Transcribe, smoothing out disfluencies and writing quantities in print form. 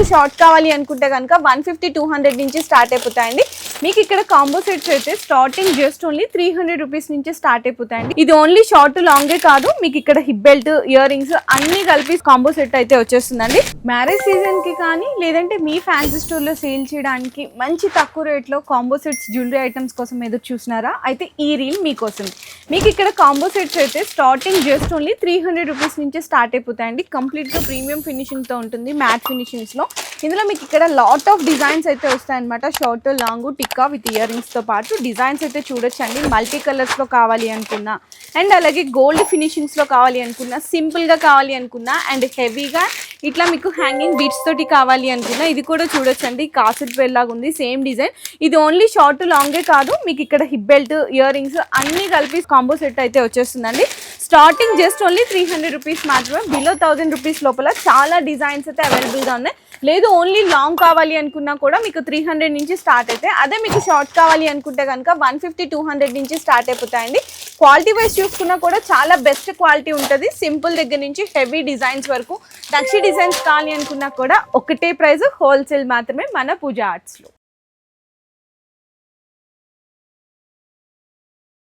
మీకు షార్ట్ కావాలి అనుకుంటే కనుక 150-200 నుంచి స్టార్ట్ అయిపోతాయండి. మీకు ఇక్కడ కాంబో సెట్స్ అయితే స్టార్టింగ్ జస్ట్ ఓన్లీ 300 రూపీస్ నుంచి స్టార్ట్ అయిపోతాయండి. ఇది ఓన్లీ షార్ట్ లాంగే కాదు, మీకు ఇక్కడ హిప్ బెల్ట్, ఇయర్ రింగ్స్ అన్ని కలిపి కాంబో సెట్ అయితే వచ్చేస్తుందండి. మ్యారేజ్ సీజన్ కి కానీ లేదంటే మీ ఫ్యాన్సీ స్టోర్ లో సేల్ చేయడానికి మంచి తక్కువ రేట్ లో కాంబో సెట్స్ జ్యువెలరీ ఐటమ్స్ కోసం ఎదురు చూసినారా? అయితే ఈ రీల్ మీకోసం. మీకు ఇక్కడ కాంబో సెట్స్ అయితే స్టార్టింగ్ జస్ట్ ఓన్లీ 300 రూపీస్ నుంచి స్టార్ట్ అయిపోతాయండి. కంప్లీట్ గా ప్రీమియం ఫినిషింగ్ తో ఉంటుంది, మ్యాట్ ఫినిషింగ్స్ లో. ఇందులో మీకు ఇక్కడ లాట్ ఆఫ్ డిజైన్స్ అయితే వస్తాయన్నమాట. Short, long, tikka with ear rings తో పాటు డిజైన్స్ అయితే చూడొచ్చండి. మల్టీ కలర్స్ లో కావాలి అనుకున్నా, అండ్ అలాగే గోల్డ్ ఫినిషింగ్స్ లో కావాలి అనుకున్నా, సింపుల్ గా కావాలి అనుకున్నా, అండ్ హెవీగా ఇట్లా మీకు హ్యాంగింగ్ బీట్స్ తోటి కావాలి అనుకున్నా ఇది కూడా చూడొచ్చండి. కాసెట్ బెల్ లాగా ఉంది, సేమ్ డిజైన్. ఇది ఓన్లీ షార్ట్ లాంగే కాదు, మీకు ఇక్కడ హిప్ బెల్ట్, ఇయర్ రింగ్స్ అన్ని కలిపి కాంబో సెట్ అయితే వచ్చేస్తుందండి. స్టార్టింగ్ జస్ట్ ఓన్లీ 300 రూపీస్ మాత్రమే. బిలో 1000 రూపీస్ లోపల చాలా డిజైన్స్ అయితే అవైలబుల్గా ఉన్నాయి. లేదు ఓన్లీ లాంగ్ కావాలి అనుకున్నా కూడా మీకు 300 నుంచి స్టార్ట్ అయితే, అదే మీకు షార్ట్ కావాలి అనుకుంటే కనుక 150-200 నుంచి స్టార్ట్ అయిపోతాయండి. క్వాలిటీ వైజ్ చూసుకున్నా కూడా చాలా బెస్ట్ క్వాలిటీ ఉంటుంది. సింపుల్ దగ్గర నుంచి హెవీ డిజైన్స్ వరకు, నక్షి డిజైన్స్ కావాలి అనుకున్నా కూడా ఒకటే ప్రైస్, హోల్సేల్ మాత్రమే మన పూజా ఆర్ట్స్లో.